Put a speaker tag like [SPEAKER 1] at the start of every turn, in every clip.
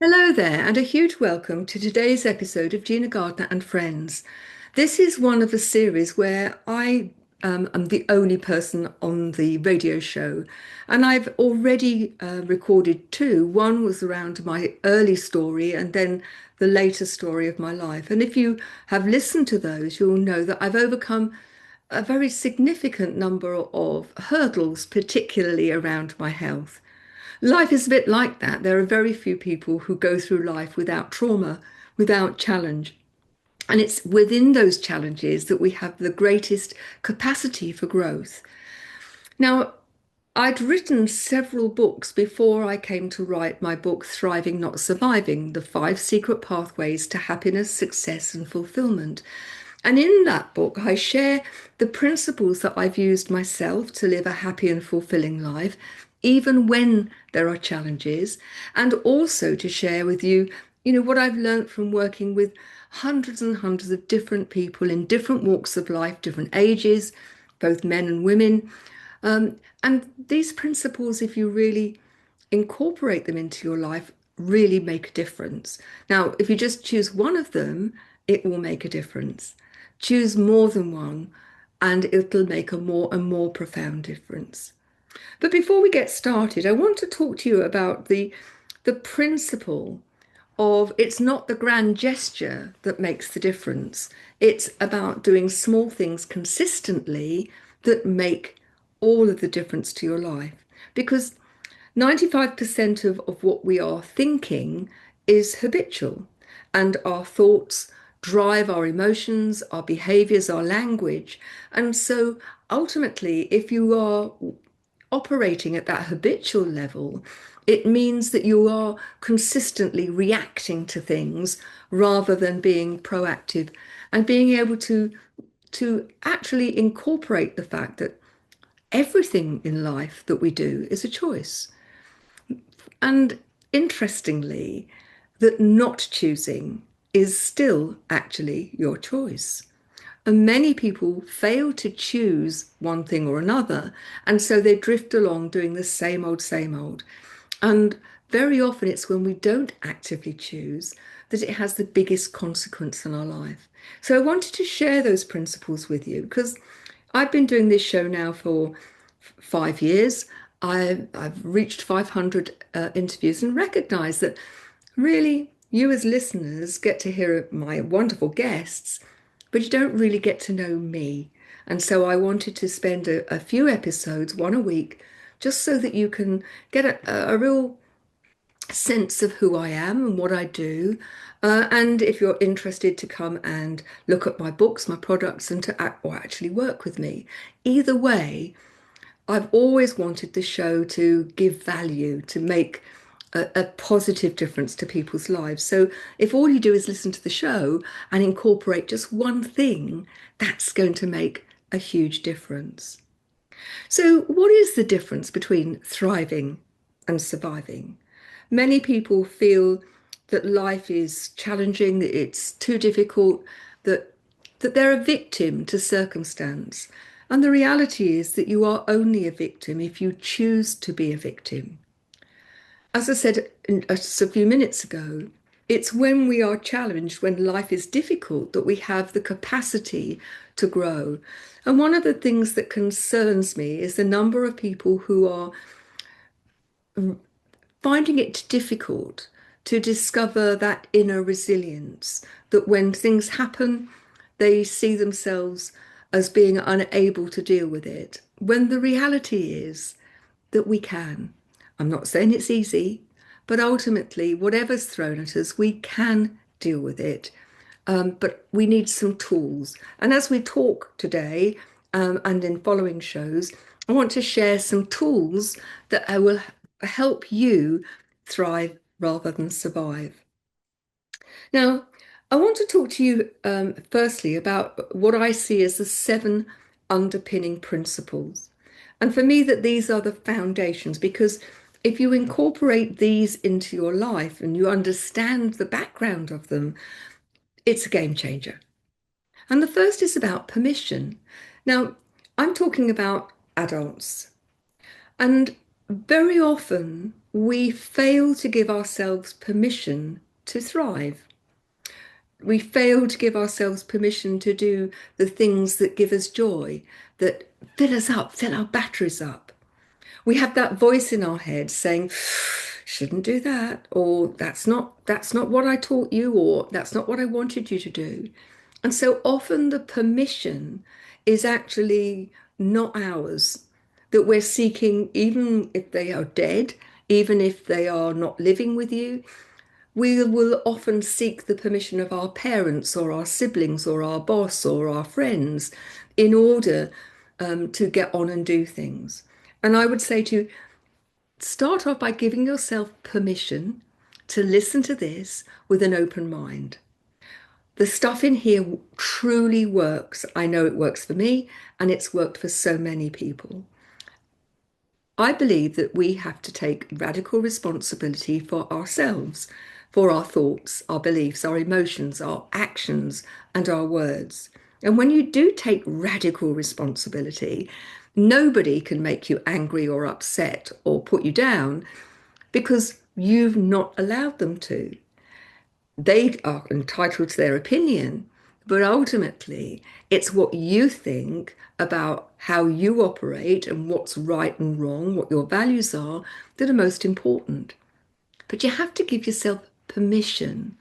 [SPEAKER 1] Hello there, and a huge welcome to today's episode of Gina Gardiner and Friends. This is one of a series where I am the only person on the radio show, and I've already recorded two. One was around my early story, and then the later story of my life. And if you have listened to those, you'll know that I've overcome a very significant number of hurdles, particularly around my health. Life is a bit like that. There are very few people who go through life without trauma, without challenge. And it's within those challenges that we have the greatest capacity for growth. Now, I'd written several books before I came to write my book, Thriving, Not Surviving: The Five Secret Pathways to Happiness, Success, and Fulfillment. And in that book, I share the principles that I've used myself to live a happy and fulfilling life, even when there are challenges, and also to share with you, what I've learned from working with hundreds and hundreds of different people in different walks of life, different ages, both men and women. And these principles, if you really incorporate them into your life, really make a difference. Now, if you just choose one of them, it will make a difference. Choose more than one, and it'll make a more and more profound difference. But before we get started, I want to talk to you about the principle of it's not the grand gesture that makes the difference. It's about doing small things consistently that make all of the difference to your life. Because 95% of what we are thinking is habitual, and our thoughts drive our emotions, our behaviors, our language. And so ultimately, if you are operating at that habitual level, it means that you are consistently reacting to things rather than being proactive and being able to actually incorporate the fact that everything in life that we do is a choice. And interestingly, that not choosing is still actually your choice. And many people fail to choose one thing or another. And so they drift along doing the same old, same old. And very often it's when we don't actively choose that it has the biggest consequence in our life. So I wanted to share those principles with you because I've been doing this show now for 5 years. I've reached 500 interviews and recognize that really you as listeners get to hear my wonderful guests, but you don't really get to know me. And so I wanted to spend a few episodes, one a week, just so that you can get a real sense of who I am and what I do. And if you're interested to come and look at my books, my products, and to act or actually work with me. Either way, I've always wanted the show to give value, to make a positive difference to people's lives. So if all you do is listen to the show and incorporate just one thing, that's going to make a huge difference. So, what is the difference between thriving and surviving? Many people feel that life is challenging, that it's too difficult, that they're a victim to circumstance. And the reality is that you are only a victim if you choose to be a victim. As I said just a few minutes ago, it's when we are challenged, when life is difficult, that we have the capacity to grow. And one of the things that concerns me is the number of people who are finding it difficult to discover that inner resilience, that when things happen, they see themselves as being unable to deal with it, when the reality is that we can. I'm not saying it's easy, but ultimately, whatever's thrown at us, we can deal with it. But we need some tools. And as we talk today and in following shows, I want to share some tools that I will help you thrive rather than survive. Now, I want to talk to you firstly about what I see as the seven underpinning principles. And for me, that these are the foundations because if you incorporate these into your life and you understand the background of them, it's a game changer. And the first is about permission. Now, I'm talking about adults. And very often, we fail to give ourselves permission to thrive. We fail to give ourselves permission to do the things that give us joy, that fill us up, fill our batteries up. We have that voice in our head saying, shouldn't do that, or that's not what I taught you, or that's not what I wanted you to do. And so often the permission is actually not ours, that we're seeking, even if they are dead, even if they are not living with you. We will often seek the permission of our parents or our siblings or our boss or our friends in order to get on and do things. And I would say to you, start off by giving yourself permission to listen to this with an open mind. The stuff in here truly works. I know it works for me, and it's worked for so many people. I believe that we have to take radical responsibility for ourselves, for our thoughts, our beliefs, our emotions, our actions, and our words. And when you do take radical responsibility, nobody can make you angry or upset or put you down because you've not allowed them to. They are entitled to their opinion, but ultimately it's what you think about how you operate and what's right and wrong, what your values are, that are most important. But you have to give yourself permission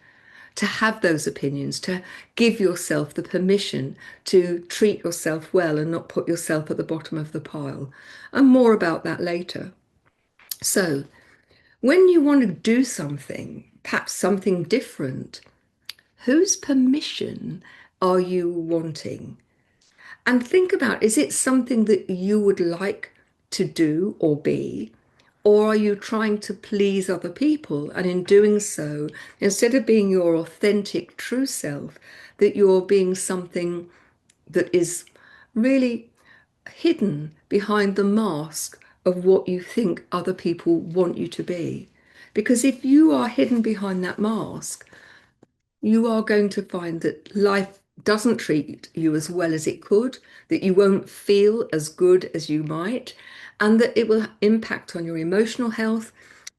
[SPEAKER 1] to have those opinions, to give yourself the permission to treat yourself well and not put yourself at the bottom of the pile. And more about that later. So, when you want to do something, perhaps something different, whose permission are you wanting? And think about, is it something that you would like to do or be? Or are you trying to please other people? And in doing so, instead of being your authentic, true self, that you're being something that is really hidden behind the mask of what you think other people want you to be. Because if you are hidden behind that mask, you are going to find that life doesn't treat you as well as it could, that you won't feel as good as you might, and that it will impact on your emotional health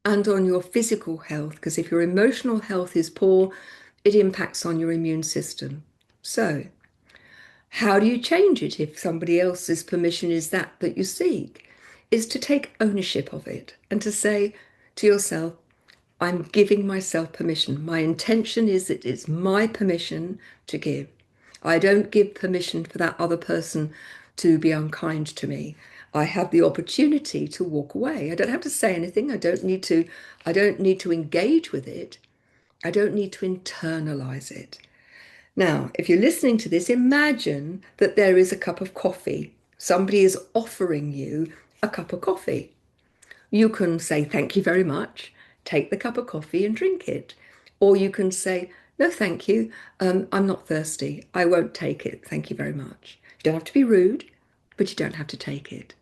[SPEAKER 1] and on your physical health. Because if your emotional health is poor, it impacts on your immune system. So, how do you change it if somebody else's permission is that you seek? Is to take ownership of it and to say to yourself, I'm giving myself permission. My intention is that it's my permission to give. I don't give permission for that other person to be unkind to me. I have the opportunity to walk away. I don't have to say anything. I don't need to engage with it. I don't need to internalize it. Now, if you're listening to this, imagine that there is a cup of coffee. Somebody is offering you a cup of coffee. You can say, thank you very much, take the cup of coffee and drink it. Or you can say, no, thank you, I'm not thirsty. I won't take it. Thank you very much. You don't have to be rude, but you don't have to take it.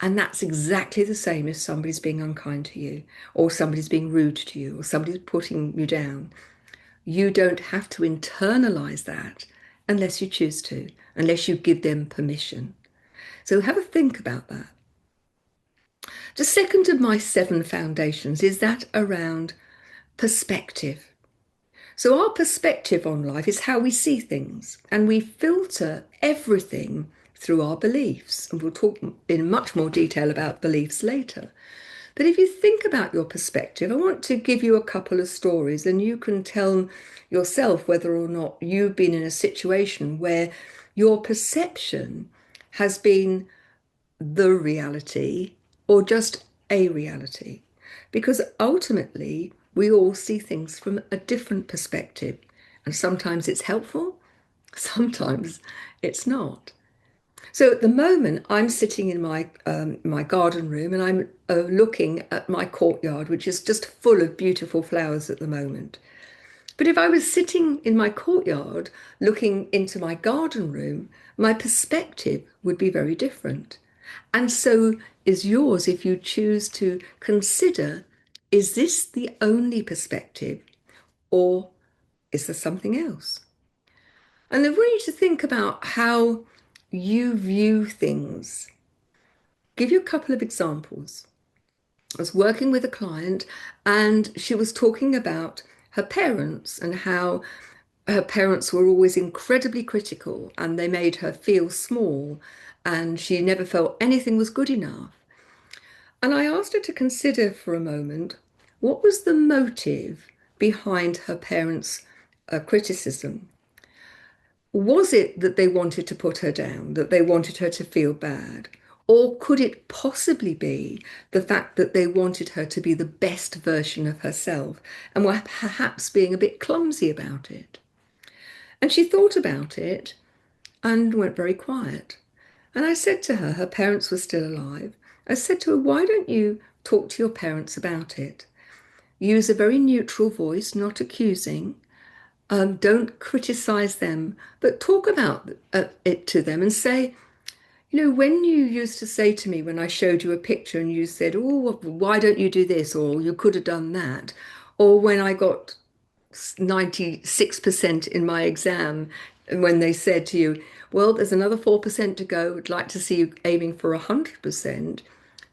[SPEAKER 1] And that's exactly the same if somebody's being unkind to you, or somebody's being rude to you, or somebody's putting you down. You don't have to internalize that unless you choose to, unless you give them permission. So have a think about that. The second of my 7 foundations is that around perspective. So, our perspective on life is how we see things, and we filter everything through our beliefs. And we'll talk in much more detail about beliefs later. But if you think about your perspective, I want to give you a couple of stories, and you can tell yourself whether or not you've been in a situation where your perception has been the reality or just a reality. Because ultimately, we all see things from a different perspective. And sometimes it's helpful, sometimes it's not. So at the moment, I'm sitting in my garden room and I'm looking at my courtyard, which is just full of beautiful flowers at the moment. But if I was sitting in my courtyard looking into my garden room, my perspective would be very different. And so is yours if you choose to consider, is this the only perspective or is there something else? And I want you to think about how you view things. Give you a couple of examples. I was working with a client and she was talking about her parents and how her parents were always incredibly critical and they made her feel small and she never felt anything was good enough. And I asked her to consider for a moment what was the motive behind her parents' criticism. Was it that they wanted to put her down, that they wanted her to feel bad? Or could it possibly be the fact that they wanted her to be the best version of herself and were perhaps being a bit clumsy about it? And she thought about it and went very quiet. And I said to her, her parents were still alive. I said to her, why don't you talk to your parents about it? Use a very neutral voice, not accusing. Don't criticize them, but talk about it to them and say, when you used to say to me when I showed you a picture and you said, oh, why don't you do this? Or you could have done that. Or when I got 96% in my exam, and when they said to you, well, there's another 4% to go, I'd like to see you aiming for 100%.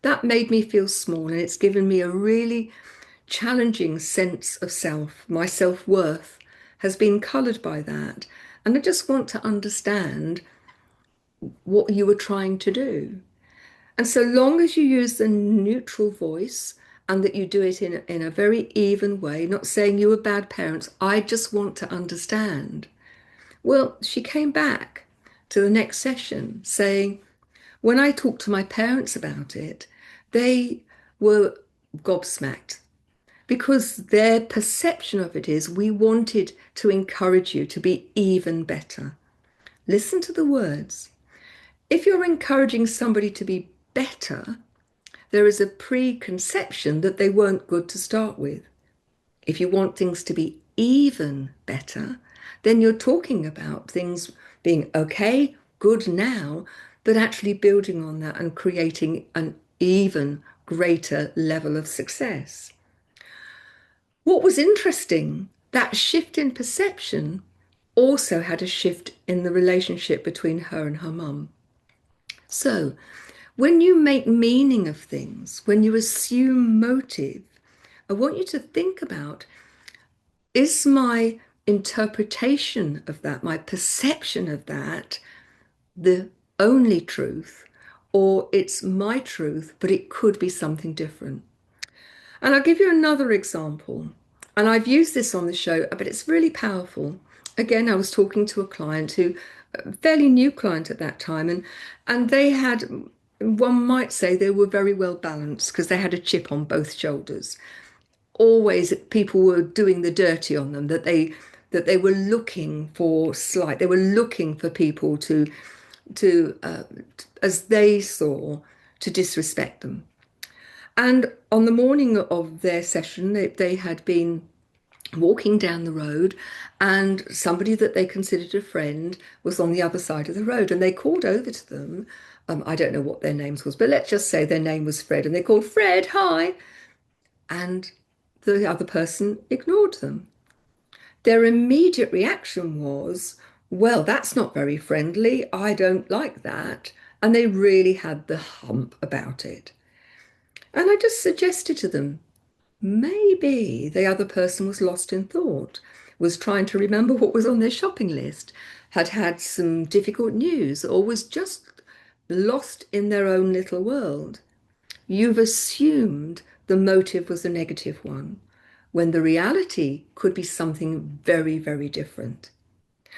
[SPEAKER 1] That made me feel small and it's given me a really challenging sense of self. My self-worth has been coloured by that. And I just want to understand what you were trying to do. And so long as you use the neutral voice and that you do it in a very even way, not saying you were bad parents, I just want to understand. Well, she came back to the next session saying, when I talked to my parents about it, they were gobsmacked because their perception of it is we wanted to encourage you to be even better. Listen to the words. If you're encouraging somebody to be better, there is a preconception that they weren't good to start with. If you want things to be even better, then you're talking about things being okay, good now, but actually building on that and creating an even greater level of success. What was interesting, that shift in perception also had a shift in the relationship between her and her mum. So, when you make meaning of things, when you assume motive, I want you to think about, is my interpretation of that, my perception of that, the only truth, or it's my truth, but it could be something different? And I'll give you another example. And I've used this on the show, but it's really powerful. Again, I was talking to a client who, a fairly new client at that time, and they had, one might say they were very well balanced because they had a chip on both shoulders. Always people were doing the dirty on them, that they were looking for slight, they were looking for people to as they saw, to disrespect them. And on the morning of their session, they had been walking down the road, and somebody that they considered a friend was on the other side of the road, and they called over to them. I don't know what their names was, but let's just say their name was Fred, and they called, Fred, hi. And the other person ignored them. Their immediate reaction was, well, that's not very friendly. I don't like that. And they really had the hump about it. And I just suggested to them, maybe the other person was lost in thought, was trying to remember what was on their shopping list, had had some difficult news, or was just lost in their own little world. You've assumed the motive was a negative one, when the reality could be something very, very different.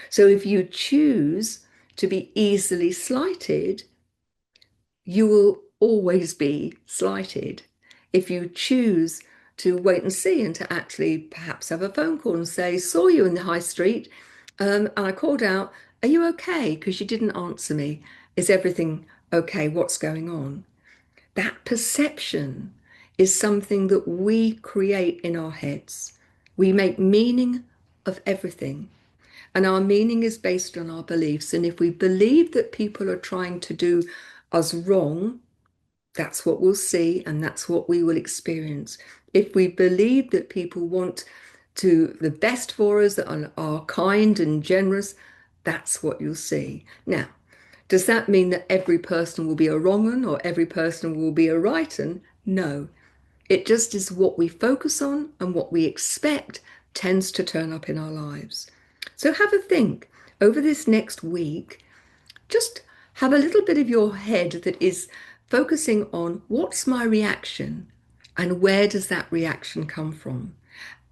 [SPEAKER 1] So if you choose to be easily slighted, you will always be slighted. If you choose to wait and see and to actually perhaps have a phone call and say, saw you in the high street, and I called out, are you okay? Because you didn't answer me. Is everything okay? What's going on? That perception is something that we create in our heads. We make meaning of everything. And our meaning is based on our beliefs. And if we believe that people are trying to do us wrong, that's what we'll see and that's what we will experience. If we believe that people want to the best for us and are kind and generous, that's what you'll see. Now, does that mean that every person will be a wrong 'un or every person will be a right 'un? No. It just is what we focus on and what we expect tends to turn up in our lives. So have a think over this next week. Just have a little bit of your head that is focusing on what's my reaction and where does that reaction come from?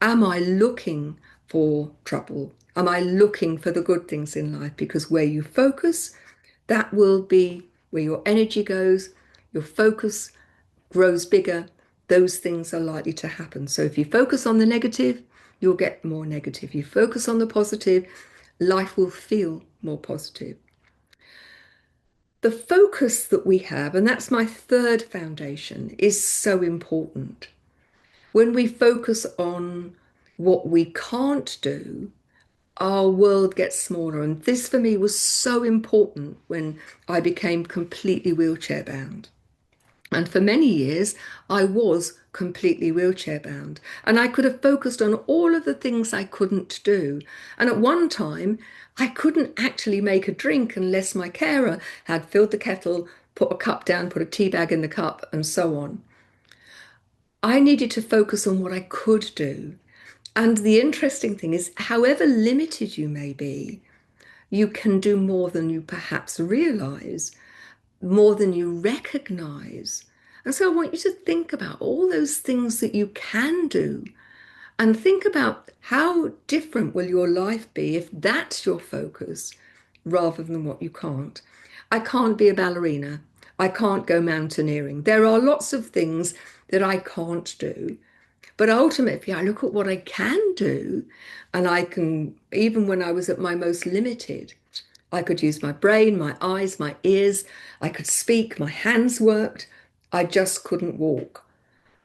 [SPEAKER 1] Am I looking for trouble? Am I looking for the good things in life? Because where you focus, that will be where your energy goes, your focus grows bigger. Those things are likely to happen. So if you focus on the negative, you'll get more negative. You focus on the positive, life will feel more positive. The focus that we have, and that's my third foundation, is so important. When we focus on what we can't do, our world gets smaller. And this for me was so important when I became completely wheelchair bound. And for many years, I was completely wheelchair bound. And I could have focused on all of the things I couldn't do. And at one time, I couldn't actually make a drink unless my carer had filled the kettle, put a cup down, put a tea bag in the cup, and so on. I needed to focus on what I could do. And the interesting thing is, however limited you may be, you can do more than you perhaps realize, more than you recognize. And so I want you to think about all those things that you can do and think about how different will your life be if that's your focus rather than what you can't. I can't be a ballerina. I can't go mountaineering. There are lots of things that I can't do. But ultimately, I look at what I can do, and I can, even when I was at my most limited, I could use my brain, my eyes, my ears. I could speak, my hands worked. I just couldn't walk.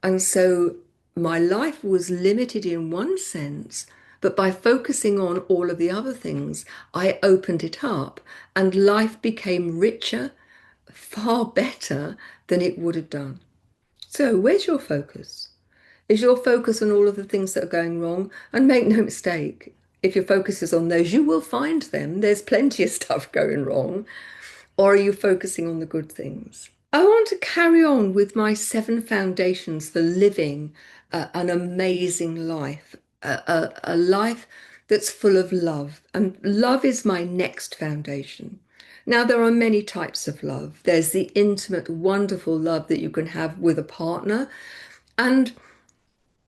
[SPEAKER 1] And so my life was limited in one sense, but by focusing on all of the other things, I opened it up and life became richer, far better than it would have done. So, where's your focus? Is your focus on all of the things that are going wrong? And make no mistake, if your focus is on those, you will find them. There's plenty of stuff going wrong. Or are you focusing on the good things? I want to carry on with my 7 foundations for living an amazing life, a life that's full of love. And love is my next foundation. Now, there are many types of love. There's the intimate, wonderful love that you can have with a partner. And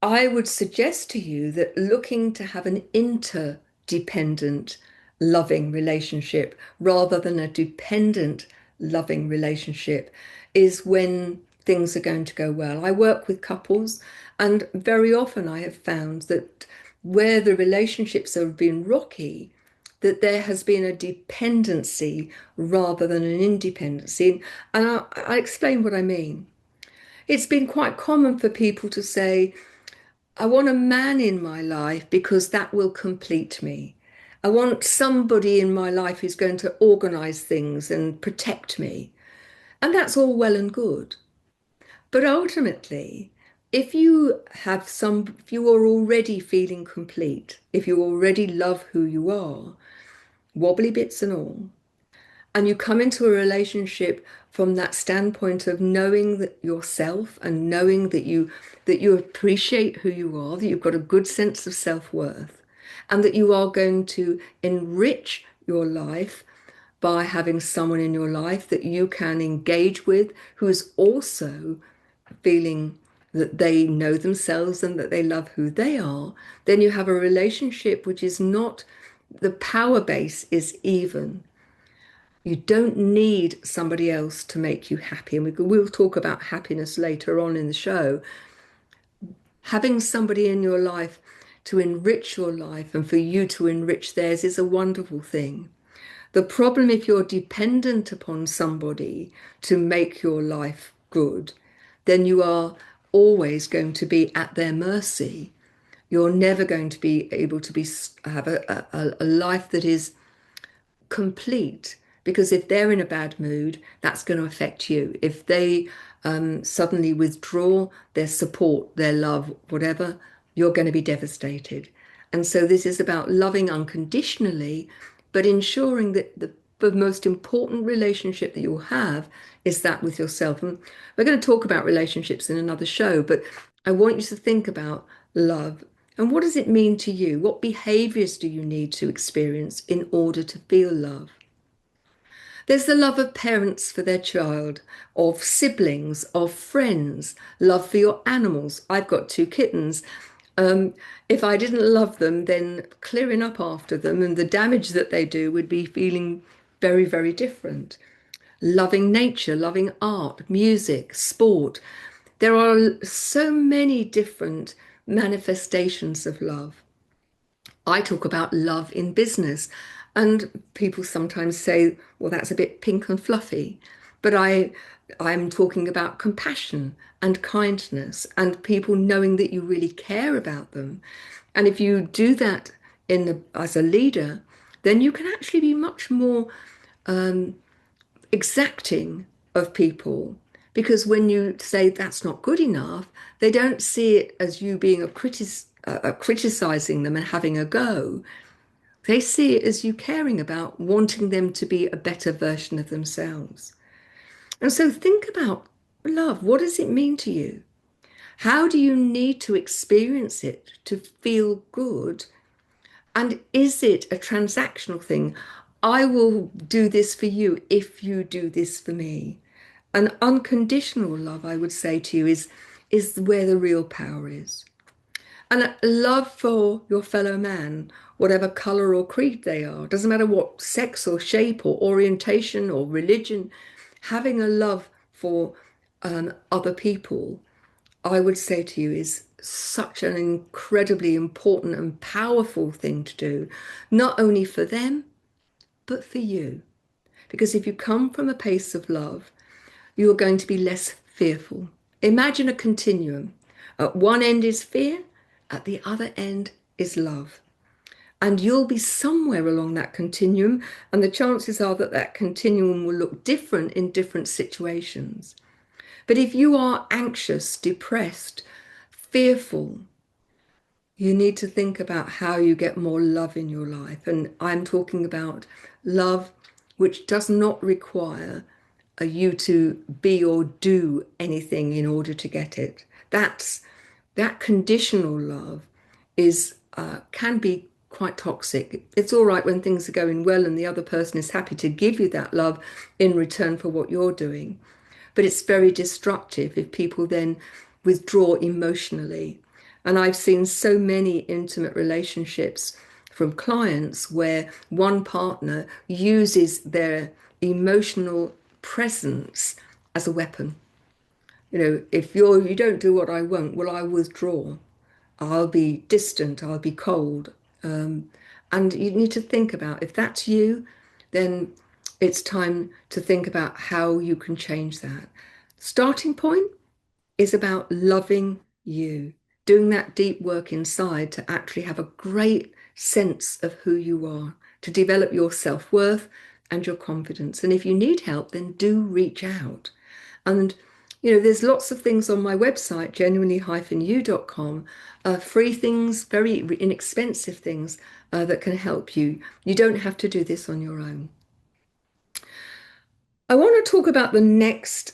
[SPEAKER 1] I would suggest to you that looking to have an interdependent, loving relationship rather than a dependent, loving relationship is when things are going to go well. I work with couples, and very often I have found that where the relationships have been rocky, that there has been a dependency rather than an independency. And I'll explain what I mean. It's been quite common for people to say, I want a man in my life because that will complete me. I want somebody in my life who's going to organize things and protect me. And that's all well and good. But ultimately, if you are already feeling complete, if you already love who you are, wobbly bits and all, and you come into a relationship from that standpoint of knowing that yourself and knowing that you appreciate who you are, that you've got a good sense of self-worth, and that you are going to enrich your life by having someone in your life that you can engage with who is also feeling that they know themselves and that they love who they are, then you have a relationship which is not, the power base is even. You don't need somebody else to make you happy. And we'll talk about happiness later on in the show. Having somebody in your life to enrich your life and for you to enrich theirs is a wonderful thing. The problem, if you're dependent upon somebody to make your life good, then you are always going to be at their mercy. You're never going to be able to have a life that is complete, because if they're in a bad mood, that's going to affect you. If they suddenly withdraw their support, their love, whatever, you're going to be devastated. And so this is about loving unconditionally, but ensuring that the most important relationship that you'll have is that with yourself. And we're going to talk about relationships in another show, but I want you to think about love and what does it mean to you? What behaviors do you need to experience in order to feel love? There's the love of parents for their child, of siblings, of friends, love for your animals. I've got two kittens. Um, if I didn't love them, then clearing up after them and the damage that they do would be feeling very, very different. Loving nature, loving art, music, sport. There are so many different manifestations of love. I talk about love in business, and people sometimes say, well, that's a bit pink and fluffy. But I'm talking about compassion and kindness and people knowing that you really care about them. And if you do that as a leader, then you can actually be much more exacting of people, because when you say that's not good enough, they don't see it as you being criticizing them and having a go. They see it as you caring about wanting them to be a better version of themselves. And so think about love. What does it mean to you? How do you need to experience it to feel good? And is it a transactional thing? I will do this for you if you do this for me. An unconditional love, I would say to you, is where the real power is. And a love for your fellow man, whatever color or creed they are, doesn't matter what sex or shape or orientation or religion, having a love for other people, I would say to you, is such an incredibly important and powerful thing to do, not only for them, but for you. Because if you come from a place of love, you are going to be less fearful. Imagine a continuum. At one end is fear, at the other end is love. And you'll be somewhere along that continuum, and the chances are that that continuum will look different in different situations. But if you are anxious, depressed, fearful, you need to think about how you get more love in your life. And I'm talking about love which does not require you to be or do anything in order to get it. That conditional love is can be quite toxic. It's all right when things are going well and the other person is happy to give you that love in return for what you're doing. But it's very destructive if people then withdraw emotionally. And I've seen so many intimate relationships from clients where one partner uses their emotional presence as a weapon. If you don't do what I want, well, I withdraw. I'll be distant, I'll be cold. And you need to think about if that's you, then it's time to think about how you can change that. Starting point is about loving you, doing that deep work inside to actually have a great sense of who you are, to develop your self-worth and your confidence. And if you need help, then do reach out. And there's lots of things on my website, genuinely-you.com, free things, very inexpensive things that can help you. You don't have to do this on your own. I want to talk about the next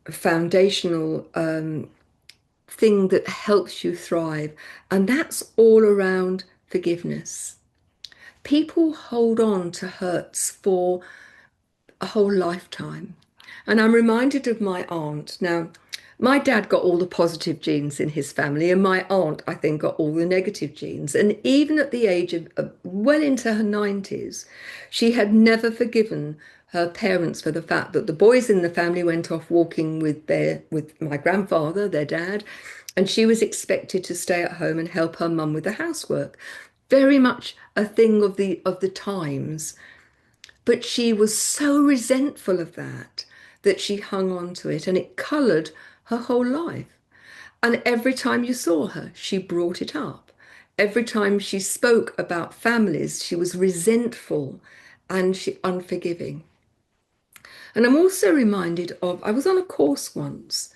[SPEAKER 1] foundational thing that helps you thrive, and that's all around forgiveness. People hold on to hurts for a whole lifetime. And I'm reminded of my aunt. Now, my dad got all the positive genes in his family, and my aunt, I think, got all the negative genes. And even at the age of well into her 90s, she had never forgiven her parents for the fact that the boys in the family went off walking with my grandfather, their dad, and she was expected to stay at home and help her mum with the housework. Very much a thing of the times. But she was so resentful of that she hung on to it, and it coloured her whole life. And every time you saw her, she brought it up. Every time she spoke about families, she was resentful and unforgiving. And I'm also reminded of, I was on a course once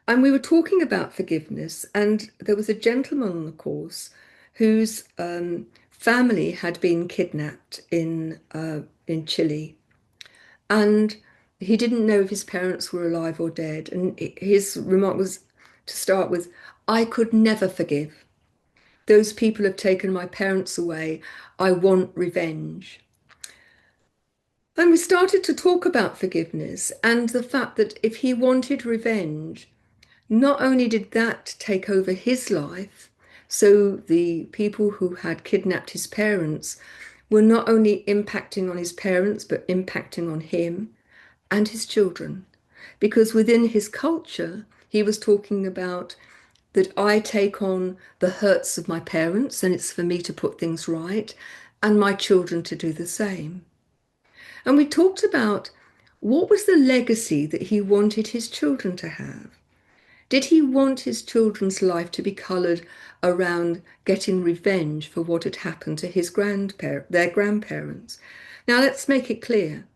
[SPEAKER 1] and we were talking about forgiveness, and there was a gentleman on the course whose family had been kidnapped in Chile, and he didn't know if his parents were alive or dead. And his remark was to start with, I could never forgive. Those people have taken my parents away. I want revenge. And we started to talk about forgiveness and the fact that if he wanted revenge, not only did that take over his life, so the people who had kidnapped his parents were not only impacting on his parents, but impacting on him and his children. Because within his culture, he was talking about that I take on the hurts of my parents and it's for me to put things right, and my children to do the same. And we talked about what was the legacy that he wanted his children to have. Did he want his children's life to be coloured around getting revenge for what had happened to their grandparents? Now let's make it clear.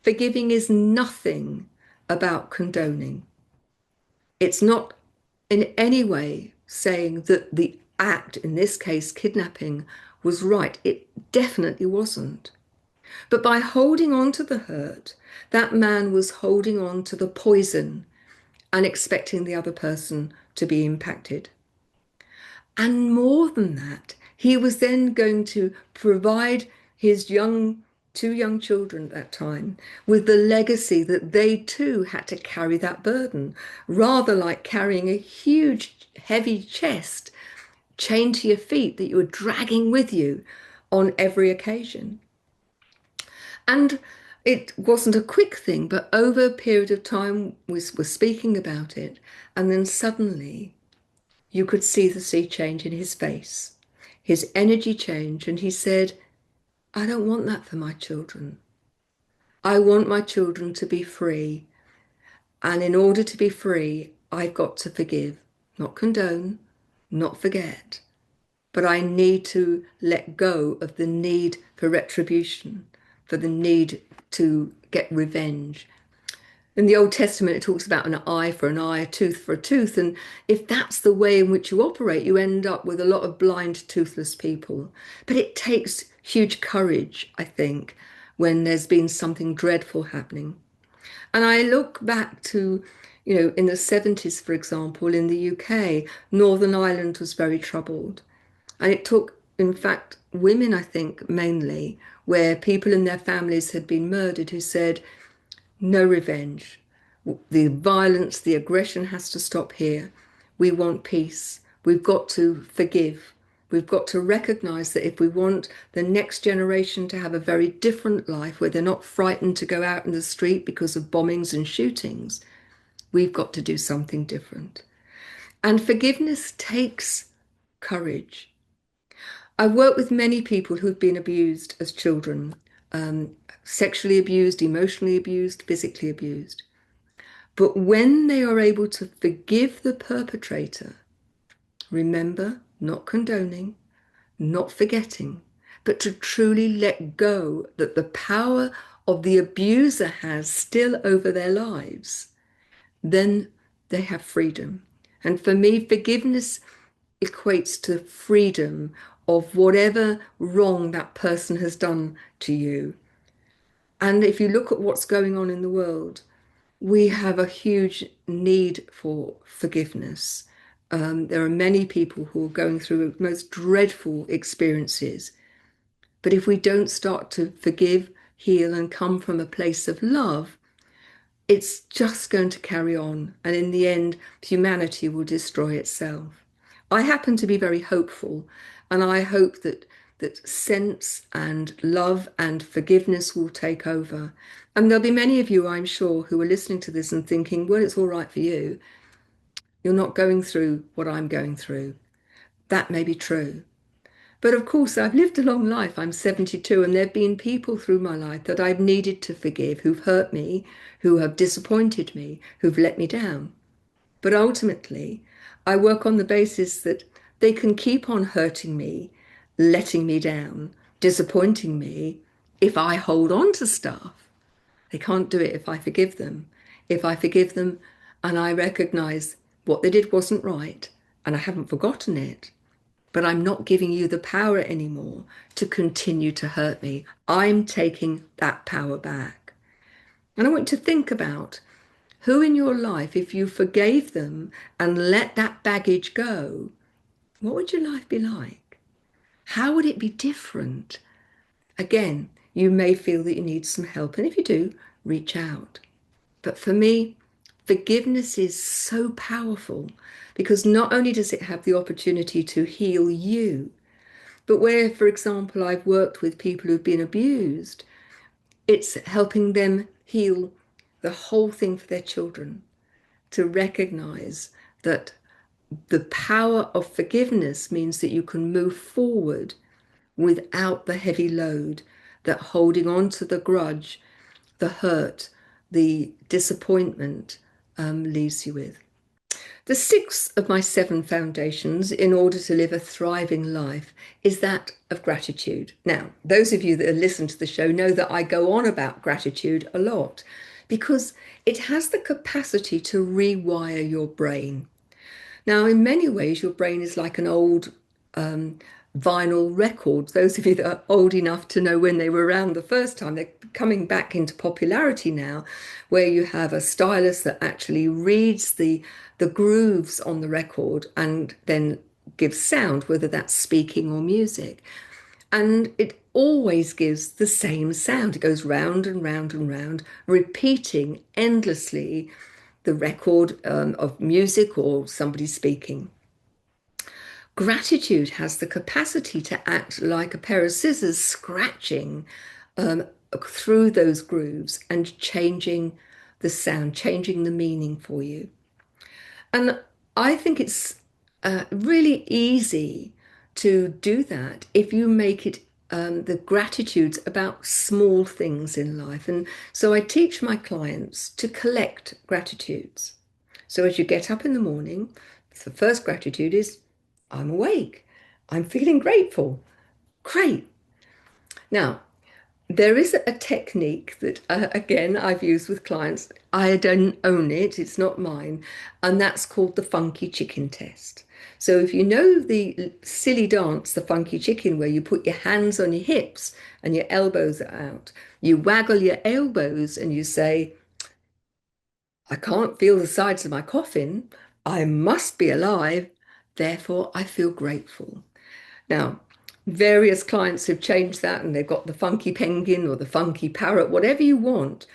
[SPEAKER 1] Forgiving is nothing about condoning. It's not in any way saying that the act, in this case, kidnapping, was right. It definitely wasn't. But by holding on to the hurt, that man was holding on to the poison and expecting the other person to be impacted. And more than that, he was then going to provide his two young children at that time with the legacy that they too had to carry that burden, rather like carrying a huge, heavy chest chained to your feet that you were dragging with you on every occasion. And it wasn't a quick thing, but over a period of time, we were speaking about it. And then suddenly you could see the sea change in his face, his energy change. And he said, I don't want that for my children. I want my children to be free. And in order to be free, I've got to forgive, not condone, not forget. But I need to let go of the need for retribution, for the need to get revenge. In the Old Testament, it talks about an eye for an eye, a tooth for a tooth. And if that's the way in which you operate, you end up with a lot of blind, toothless people. But it takes huge courage, I think, when there's been something dreadful happening. And I look back to, in the 70s, for example, in the UK, Northern Ireland was very troubled. And it took, in fact, women, I think, mainly, where people in their families had been murdered, who said, no revenge. The violence, the aggression has to stop here. We want peace. We've got to forgive. We've got to recognize that if we want the next generation to have a very different life where they're not frightened to go out in the street because of bombings and shootings, we've got to do something different. And forgiveness takes courage. I work with many people who've been abused as children, sexually abused, emotionally abused, physically abused. But when they are able to forgive the perpetrator, remember, not condoning, not forgetting, but to truly let go that the power of the abuser has still over their lives, then they have freedom. And for me, forgiveness equates to freedom of whatever wrong that person has done to you. And if you look at what's going on in the world, we have a huge need for forgiveness. There are many people who are going through most dreadful experiences. But if we don't start to forgive, heal, and come from a place of love, it's just going to carry on. And in the end, humanity will destroy itself. I happen to be very hopeful, and I hope that sense and love and forgiveness will take over. And there'll be many of you, I'm sure, who are listening to this and thinking, well, it's all right for you. You're not going through what I'm going through. That may be true. But of course, I've lived a long life. I'm 72, and there have been people through my life that I've needed to forgive, who've hurt me, who have disappointed me, who've let me down. But ultimately, I work on the basis that they can keep on hurting me, letting me down, disappointing me if I hold on to stuff. They can't do it if I forgive them. If I forgive them and I recognize what they did wasn't right and I haven't forgotten it, but I'm not giving you the power anymore to continue to hurt me. I'm taking that power back. And I want you to think about Who in your life, if you forgave them and let that baggage go, what would your life be like? How would it be different? Again, you may feel that you need some help, and if you do, reach out. But for me, forgiveness is so powerful because not only does it have the opportunity to heal you, but where, for example, I've worked with people who've been abused, it's helping them heal the whole thing for their children, to recognize that the power of forgiveness means that you can move forward without the heavy load that holding on to the grudge, the hurt, the disappointment leaves you with. The sixth of my seven foundations in order to live a thriving life is that of gratitude. Now, those of you that have listened to the show know that I go on about gratitude a lot because it has the capacity to rewire your brain. Now, in many ways, your brain is like an old vinyl record. Those of you that are old enough to know when they were around the first time, they're coming back into popularity now, where you have a stylus that actually reads the grooves on the record and then gives sound, whether that's speaking or music. And it always gives the same sound. It goes round and round and round, repeating endlessly the record of music or somebody speaking. Gratitude has the capacity to act like a pair of scissors scratching through those grooves and changing the sound, changing the meaning for you. And I think it's really easy to do that if you make it the gratitudes about small things in life. And so I teach my clients to collect gratitudes. So as you get up in the morning, the first gratitude is, I'm awake. I'm feeling grateful. Great. Now, there is a technique that, again, I've used with clients. I don't own it, it's not mine, and that's called the funky chicken test. So if you know the silly dance, the funky chicken, where you put your hands on your hips and your elbows are out, you waggle your elbows and you say, I can't feel the sides of my coffin. I must be alive. Therefore, I feel grateful. Now, various clients have changed that and they've got the funky penguin or the funky parrot, whatever you want.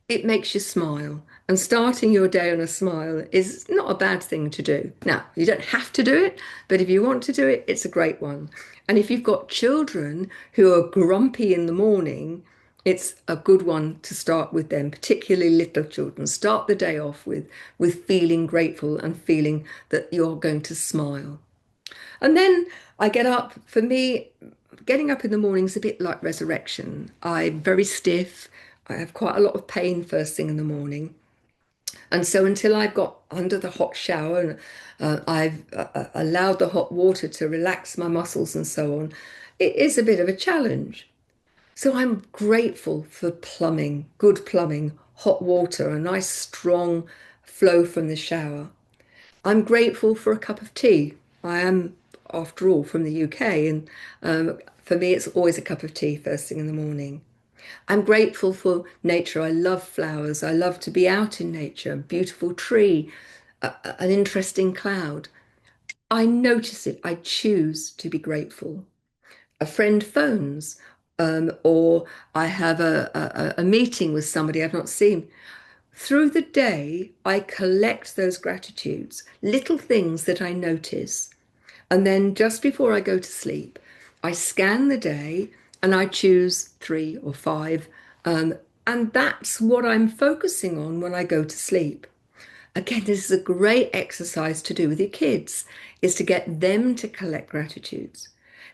[SPEAKER 1] It makes you smile. And starting your day on a smile is not a bad thing to do. Now, you don't have to do it, but if you want to do it, it's a great one. And if you've got children who are grumpy in the morning, it's a good one to start with them, particularly little children. Start the day off with feeling grateful and feeling that you're going to smile. And then I get up. For me, getting up in the morning is a bit like resurrection. I'm very stiff. I have quite a lot of pain first thing in the morning. And so until I got under the hot shower and I've allowed the hot water to relax my muscles and so on, it is a bit of a challenge. So I'm grateful for plumbing, good plumbing, hot water, a nice strong flow from the shower. I'm grateful for a cup of tea. I am, after all, from the UK, and for me, it's always a cup of tea first thing in the morning. I'm grateful for nature. I love flowers. I love to be out in nature, a beautiful tree, an interesting cloud. I notice it. I choose to be grateful. A friend phones, or I have a meeting with somebody I've not seen. Through the day, I collect those gratitudes, little things that I notice. And then just before I go to sleep, I scan the day and I choose three or five. And that's what I'm focusing on when I go to sleep. Again, this is a great exercise to do with your kids, is to get them to collect gratitudes.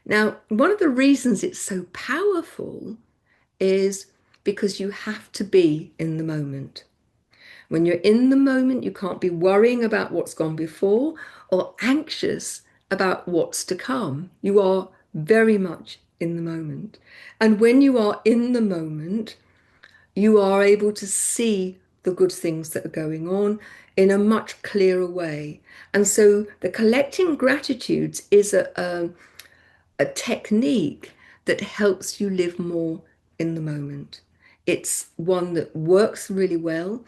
[SPEAKER 1] Now, one of the reasons it's so powerful is because you have to be in the moment. When you're in the moment, you can't be worrying about what's gone before or anxious about what's to come. You are very much in the moment. And when you are in the moment, you are able to see the good things that are going on in a much clearer way. And so the collecting gratitudes is a technique that helps you live more in the moment. It's one that works really well.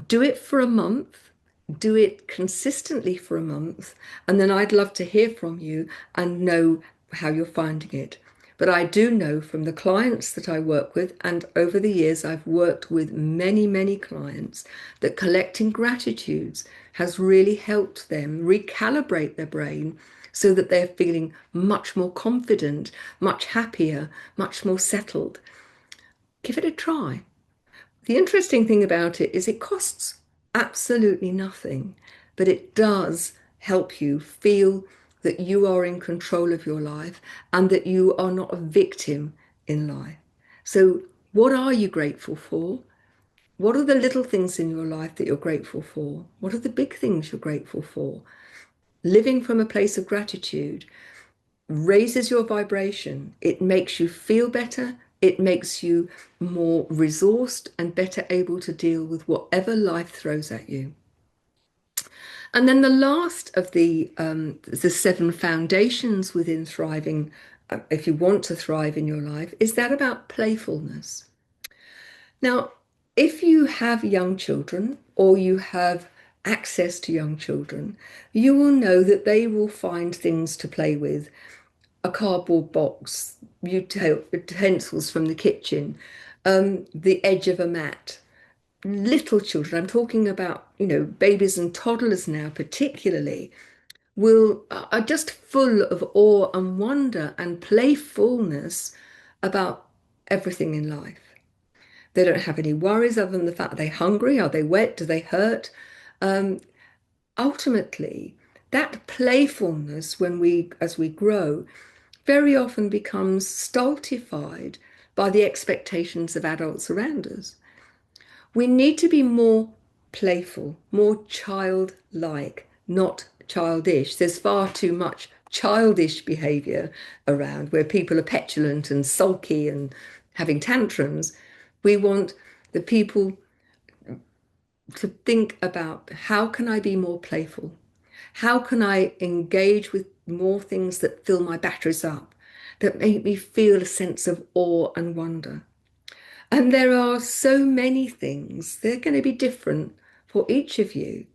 [SPEAKER 1] Do it for a month, do it consistently for a month, and then I'd love to hear from you and know how you're finding it. But I do know from the clients that I work with, and over the years I've worked with many, many clients, that collecting gratitudes has really helped them recalibrate their brain so that they're feeling much more confident, much happier, much more settled. Give it a try. The interesting thing about it is it costs absolutely nothing, but it does help you feel that you are in control of your life and that you are not a victim in life. So, what are you grateful for? What are the little things in your life that you're grateful for? What are the big things you're grateful for? Living from a place of gratitude raises your vibration. It makes you feel better. It makes you more resourced and better able to deal with whatever life throws at you. And then the last of the seven foundations within thriving, if you want to thrive in your life, is that about playfulness. Now, if you have young children or you have access to young children, you will know that they will find things to play with, a cardboard box, utensils from the kitchen, the edge of a mat. Little children, I'm talking about, babies and toddlers now particularly, will are just full of awe and wonder and playfulness about everything in life. They don't have any worries other than the fact, are they hungry? Are they wet? Do they hurt? Um, Ultimately, that playfulness, as we grow, very often becomes stultified by the expectations of adults around us. We need to be more playful, more childlike, not childish. There's far too much childish behavior around where people are petulant and sulky and having tantrums. We want the people to think about, how can I be more playful? How can I engage with more things that fill my batteries up, that make me feel a sense of awe and wonder? And there are so many things, they're going to be different for each of you.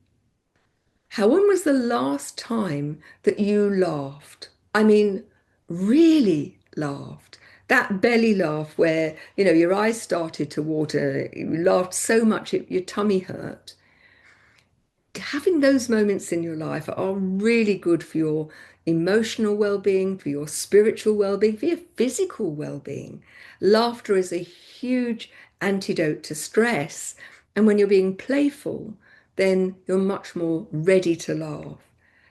[SPEAKER 1] When was the last time that you laughed? I mean, really laughed. That belly laugh where, your eyes started to water, you laughed so much your tummy hurt. Having those moments in your life are really good for your emotional well-being, for your spiritual well-being, for your physical well-being. Laughter is a huge antidote to stress. And when you're being playful, then you're much more ready to laugh.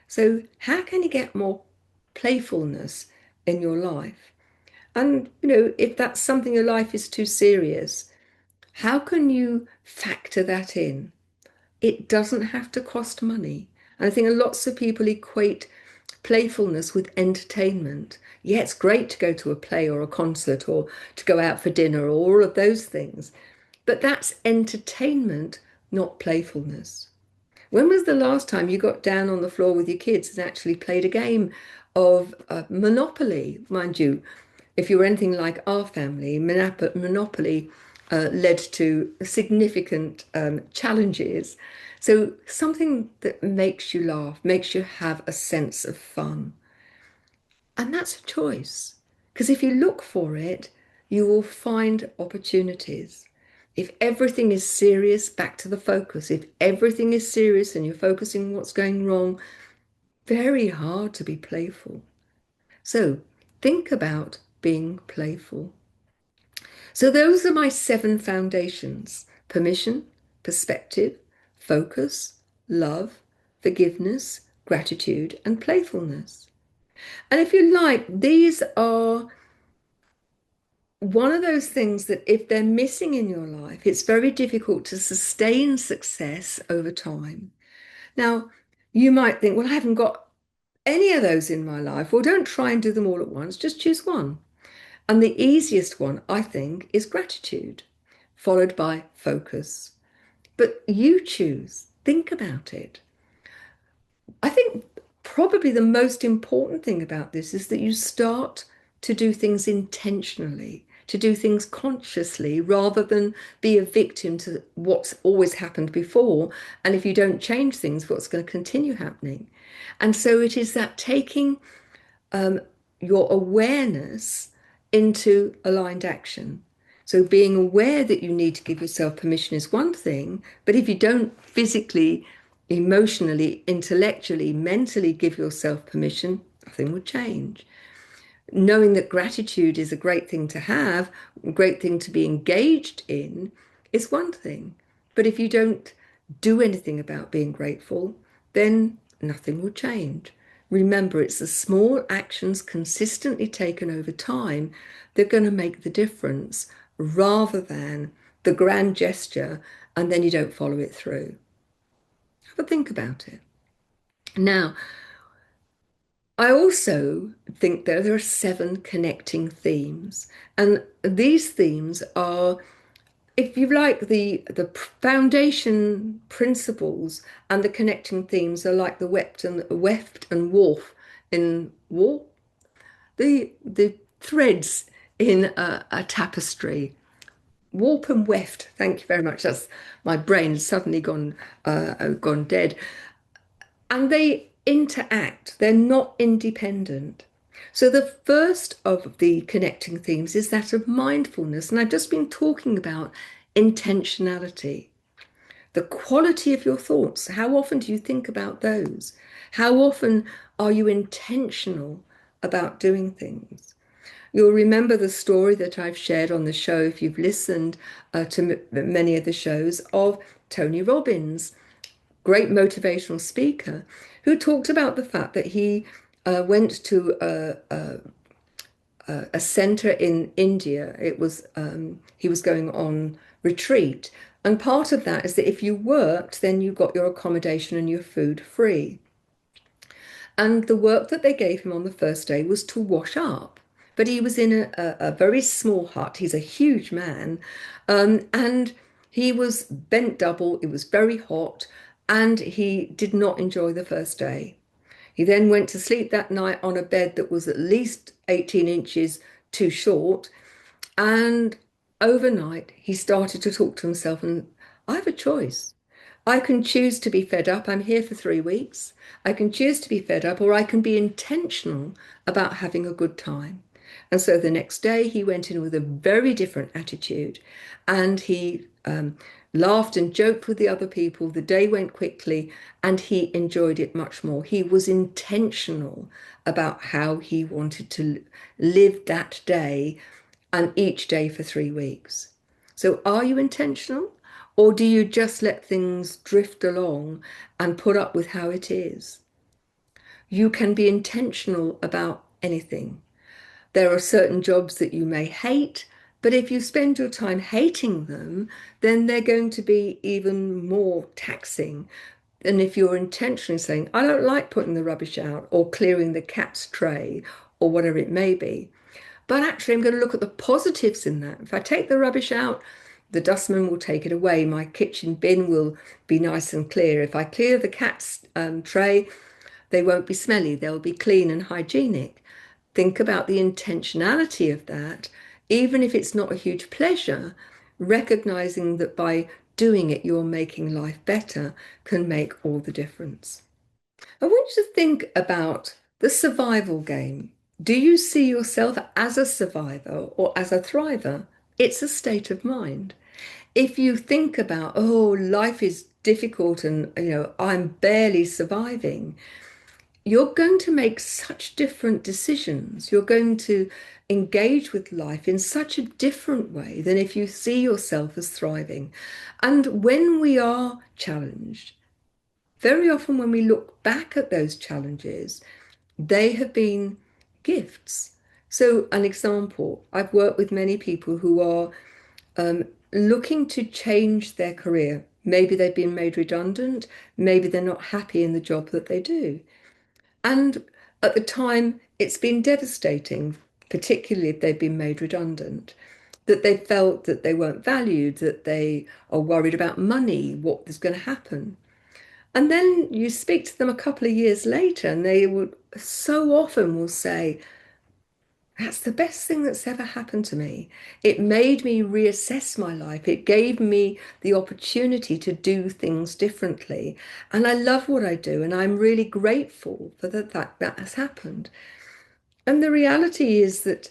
[SPEAKER 1] So how can you get more playfulness in your life? And, if that's something your life is too serious, how can you factor that in? It doesn't have to cost money. And I think lots of people equate playfulness with entertainment. Yeah, it's great to go to a play or a concert or to go out for dinner or all of those things. But that's entertainment, not playfulness. When was the last time you got down on the floor with your kids and actually played a game of Monopoly? Mind you, if you were anything like our family, Monopoly led to significant challenges. So something that makes you laugh, makes you have a sense of fun. And that's a choice. Because if you look for it, you will find opportunities. If everything is serious, back to the focus. If everything is serious and you're focusing on what's going wrong, very hard to be playful. So think about being playful. So those are my seven foundations: permission, perspective, focus, love, forgiveness, gratitude, and playfulness. And if you like, these are one of those things that if they're missing in your life, it's very difficult to sustain success over time. Now, you might think, well, I haven't got any of those in my life. Well, don't try and do them all at once, just choose one. And the easiest one, I think, is gratitude, followed by focus. But you choose, think about it. I think probably the most important thing about this is that you start to do things intentionally, to do things consciously rather than be a victim to what's always happened before. And if you don't change things, what's going to continue happening? And so it is that taking your awareness into aligned action. So being aware that you need to give yourself permission is one thing, but if you don't physically, emotionally, intellectually, mentally give yourself permission, nothing will change. Knowing that gratitude is a great thing to have, a great thing to be engaged in, is one thing. But if you don't do anything about being grateful, then nothing will change. Remember, it's the small actions consistently taken over time that are going to make the difference rather than the grand gesture and then you don't follow it through. Have a think about it. Now, I also think that there are seven connecting themes, and these themes are, if you like, the foundation principles, and the connecting themes are like the weft and warp in warp, the threads in a tapestry. Warp and weft. Thank you very much. That's my brain has suddenly gone dead. And they interact, they're not independent. So, the first of the connecting themes is that of mindfulness. And I've just been talking about intentionality, the quality of your thoughts. How often do you think about those? How often are you intentional about doing things? You'll remember the story that I've shared on the show, if you've listened to many of the shows, of Tony Robbins, great motivational speaker, who talked about the fact that he went to a center in India. It was he was going on retreat, and part of that is that if you worked, then you got your accommodation and your food free. And the work that they gave him on the first day was to wash up. But he was in a very small hut. He's a huge man, and he was bent double. It was very hot, and he did not enjoy the first day. He then went to sleep that night on a bed that was at least 18 inches too short. And overnight, he started to talk to himself, and I have a choice. I can choose to be fed up. I'm here for 3 weeks. I can choose to be fed up, or I can be intentional about having a good time. And so the next day, he went in with a very different attitude, and he laughed and joked with the other people. The day went quickly, and he enjoyed it much more. He was intentional about how he wanted to live that day and each day for 3 weeks. So, are you intentional? Or do you just let things drift along and put up with how it is? You can be intentional about anything. There are certain jobs that you may hate, but if you spend your time hating them, then they're going to be even more taxing than if you're intentionally saying, I don't like putting the rubbish out or clearing the cat's tray or whatever it may be. But actually, I'm going to look at the positives in that. If I take the rubbish out, the dustman will take it away. My kitchen bin will be nice and clear. If I clear the cat's tray, they won't be smelly. They'll be clean and hygienic. Think about the intentionality of that, even if it's not a huge pleasure, recognizing that by doing it, you're making life better can make all the difference. I want you to think about the survival game. Do you see yourself as a survivor or as a thriver? It's a state of mind. If you think about, oh, life is difficult and, I'm barely surviving, you're going to make such different decisions. You're going to engage with life in such a different way than if you see yourself as thriving. And when we are challenged, very often when we look back at those challenges, they have been gifts. So, an example, I've worked with many people who are looking to change their career. Maybe they've been made redundant, maybe they're not happy in the job that they do. And at the time, it's been devastating, particularly if they've been made redundant, that they felt that they weren't valued, that they are worried about money, what is going to happen. And then you speak to them a couple of years later, and they would so often will say, That's the best thing that's ever happened to me. It made me reassess my life. It gave me the opportunity to do things differently. And I love what I do, and I'm really grateful for the fact that has happened. And the reality is that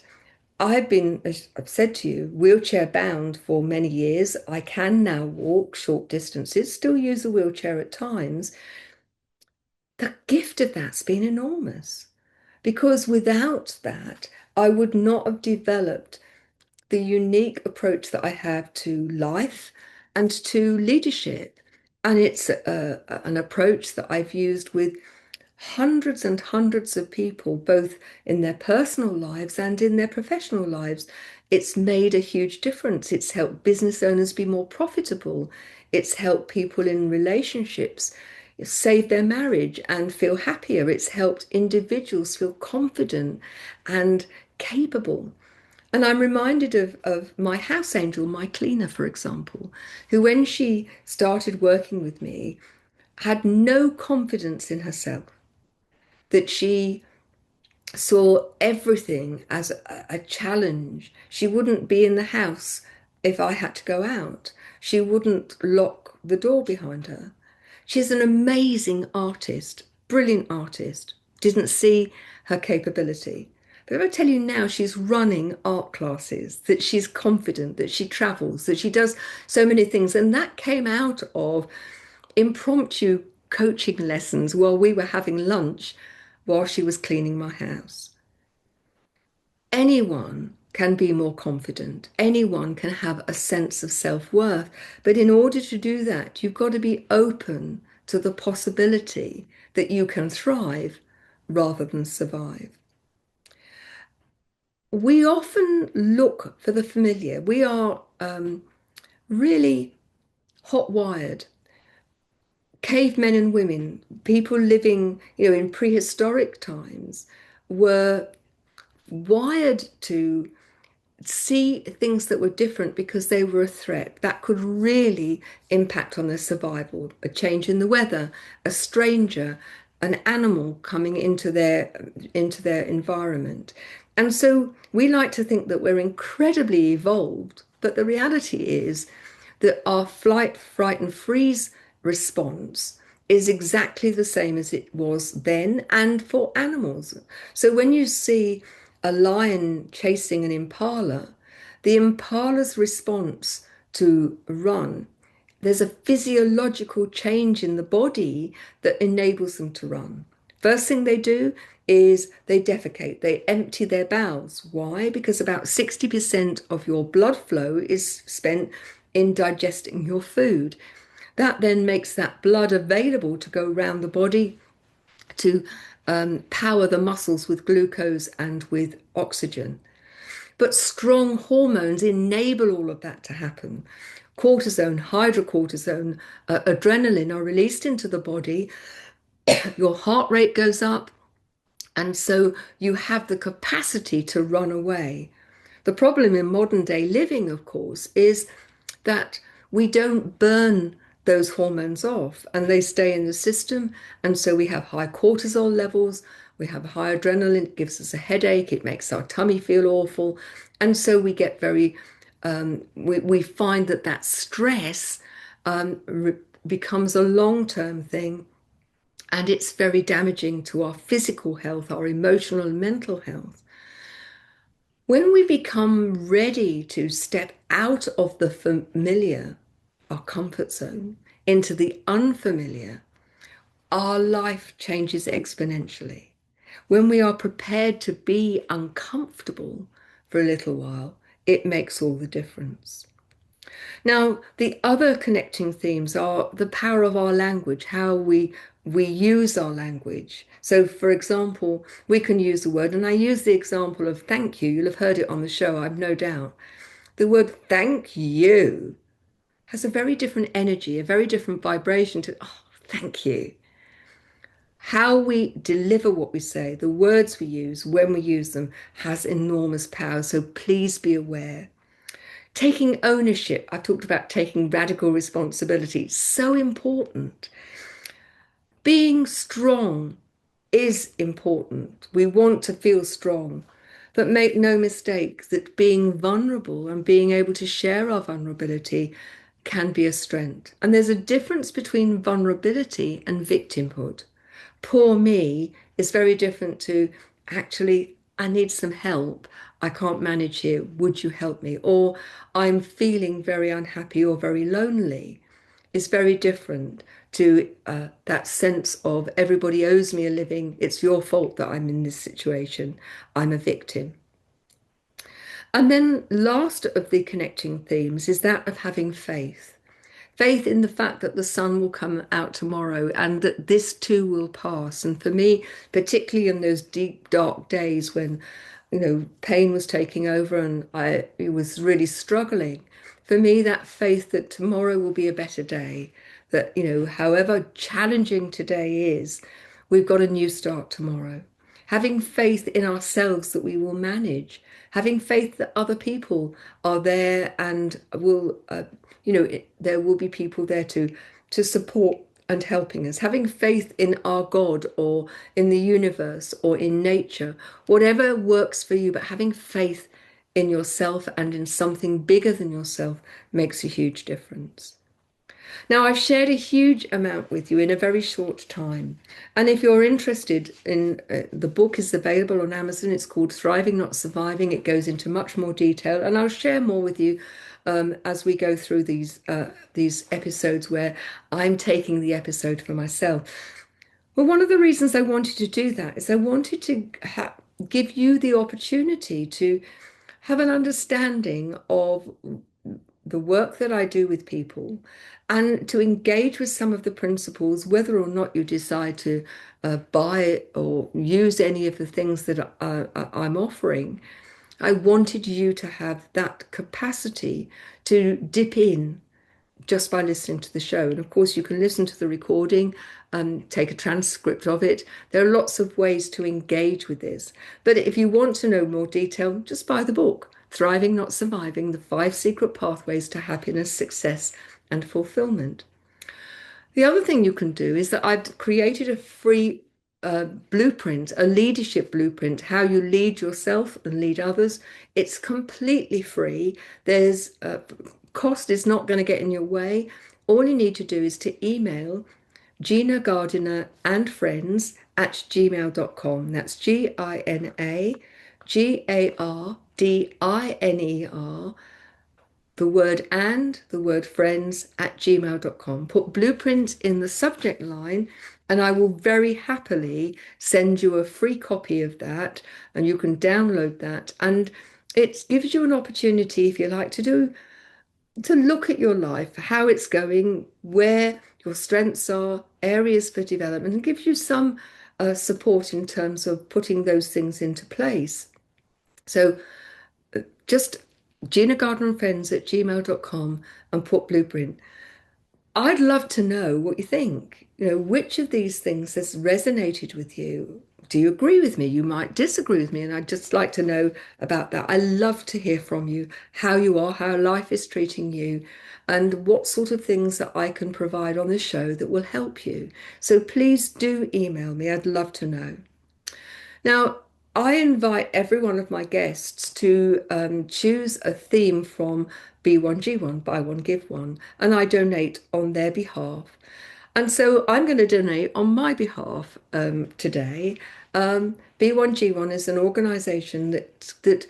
[SPEAKER 1] I've been, as I've said to you, wheelchair bound for many years. I can now walk short distances, still use a wheelchair at times. The gift of that's been enormous because without that, I would not have developed the unique approach that I have to life and to leadership. And it's an approach that I've used with hundreds and hundreds of people, both in their personal lives and in their professional lives. It's made a huge difference. It's helped business owners be more profitable. It's helped people in relationships save their marriage and feel happier. It's helped individuals feel confident and capable. And I'm reminded of my house angel, my cleaner, for example, who, when she started working with me, had no confidence in herself, that she saw everything as a challenge. She wouldn't be in the house if I had to go out. She wouldn't lock the door behind her. She's an amazing artist, brilliant artist, didn't see her capability. But if I tell you now, she's running art classes, that she's confident, that she travels, that she does so many things. And that came out of impromptu coaching lessons while we were having lunch while she was cleaning my house. Anyone can be more confident. Anyone can have a sense of self-worth. But in order to do that, you've got to be open to the possibility that you can thrive rather than survive. We often look for the familiar. We are really hot-wired. Cavemen and women, people living, in prehistoric times, were wired to see things that were different because they were a threat that could really impact on their survival. A change in the weather, a stranger, an animal coming into their environment. And so we like to think that we're incredibly evolved, but the reality is that our flight, fright, and freeze response is exactly the same as it was then and for animals. So when you see a lion chasing an impala, the impala's response to run, there's a physiological change in the body that enables them to run. First thing they do is they defecate, they empty their bowels. Why? Because about 60% of your blood flow is spent in digesting your food. That then makes that blood available to go around the body to power the muscles with glucose and with oxygen. But strong hormones enable all of that to happen. Cortisone, hydrocortisone, adrenaline are released into the body. Your heart rate goes up, and so you have the capacity to run away. The problem in modern day living, of course, is that we don't burn those hormones off and they stay in the system. And so we have high cortisol levels, we have high adrenaline, it gives us a headache, it makes our tummy feel awful. And so we get we find that stress becomes a long-term thing, and it's very damaging to our physical health, our emotional and mental health. When we become ready to step out of the familiar, our comfort zone, into the unfamiliar, our life changes exponentially. When we are prepared to be uncomfortable for a little while, it makes all the difference. Now, the other connecting themes are the power of our language, how we use our language. So, for example, we can use the word, and I use the example of thank you. You'll have heard it on the show, I've no doubt. The word thank you has a very different energy, a very different vibration to, oh, thank you. How we deliver what we say, the words we use, when we use them, has enormous power. So please be aware. Taking ownership, I talked about taking radical responsibility, so important. Being strong is important. We want to feel strong, But make no mistake that being vulnerable and being able to share our vulnerability can be a strength. And there's a difference between vulnerability and victimhood. Poor me is very different to actually, I need some help. I can't manage here. Would you help me? Or I'm feeling very unhappy or very lonely. Is very different to that sense of everybody owes me a living. It's your fault that I'm in this situation. I'm a victim. And then, last of the connecting themes is that of having faith. Faith in the fact that the sun will come out tomorrow and that this too will pass. And for me, particularly in those deep, dark days when, pain was taking over and I was really struggling, for me, that faith that tomorrow will be a better day, that, however challenging today is, we've got a new start tomorrow. Having faith in ourselves that we will manage, having faith that other people are there and will, there will be people there to support and helping us. Having faith in our God or in the universe or in nature, whatever works for you, but having faith in yourself and in something bigger than yourself makes a huge difference. Now, I've shared a huge amount with you in a very short time. And if you're interested in the book is available on Amazon. It's called Thriving, Not Surviving. It goes into much more detail, and I'll share more with you as we go through these episodes where I'm taking the episode for myself. Well, one of the reasons I wanted to do that is I wanted to give you the opportunity to have an understanding of the work that I do with people and to engage with some of the principles, whether or not you decide to buy or use any of the things that I'm offering. I wanted you to have that capacity to dip in just by listening to the show. And of course, you can listen to the recording, take a transcript of it. There are lots of ways to engage with this. But if you want to know more detail, just buy the book, Thriving, Not Surviving, The 5 Secret Pathways to Happiness, Success, and Fulfillment. The other thing you can do is that I've created a free blueprint, a leadership blueprint, how you lead yourself and lead others. It's completely free. There's cost is not going to get in your way. All you need to do is to email Gina Gardiner and friends at gmail.com. That's GinaGardiner, the word and the word friends at gmail.com. Put blueprint in the subject line, and I will very happily send you a free copy of that, and you can download that. And it gives you an opportunity, if you like, to look at your life, how it's going, where your strengths are, areas for development, and gives you some support in terms of putting those things into place. So just Gina Gardner and Friends at gmail.com and put blueprint. I'd love to know what you think. Which of these things has resonated with you? Do you agree with me? You might disagree with me, and I'd just like to know about that. I love to hear from you, how you are, how life is treating you, and what sort of things that I can provide on the show that will help you. So please do email me. I'd love to know. Now, I invite every one of my guests to choose a theme from B1G1, Buy One, Give One, and I donate on their behalf. And so I'm going to donate on my behalf today. B1G1 is an organization that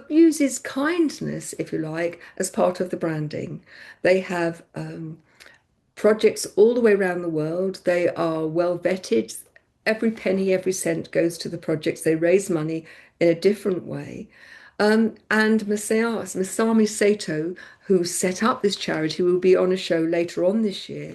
[SPEAKER 1] uses kindness, if you like, as part of the branding. They have projects all the way around the world. They are well vetted. Every penny, every cent goes to the projects. They raise money in a different way. And Masami Sato, who set up this charity, will be on a show later on this year.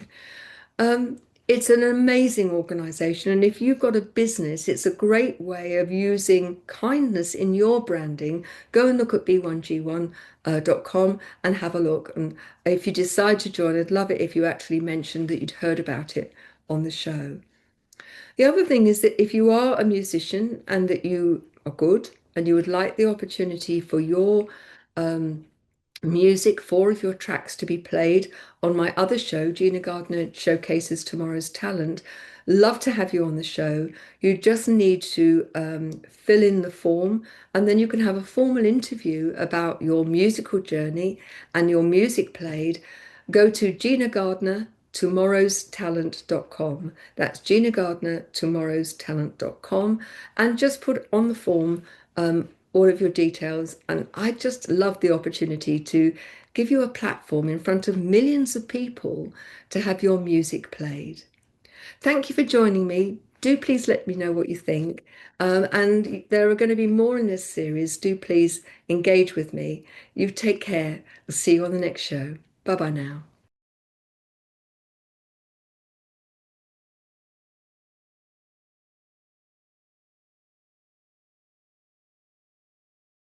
[SPEAKER 1] It's an amazing organization. And if you've got a business, it's a great way of using kindness in your branding. Go and look at b1g1.com and have a look. And if you decide to join, I'd love it if you actually mentioned that you'd heard about it on the show. The other thing is that if you are a musician and that you are good and you would like the opportunity for your music, four of your tracks to be played on my other show, Gina Gardiner Showcases Tomorrow's Talent. Love to have you on the show. You just need to fill in the form, and then you can have a formal interview about your musical journey and your music played. Go to Gina Gardiner tomorrowstalent.com. That's Gina Gardiner tomorrowstalent.com, and just put on the form all of your details. And I just love the opportunity to give you a platform in front of millions of people to have your music played. Thank you for joining me. Do please let me know what you think. And there are going to be more in this series. Do please engage with me. You take care. I'll see you on the next show. Bye bye now.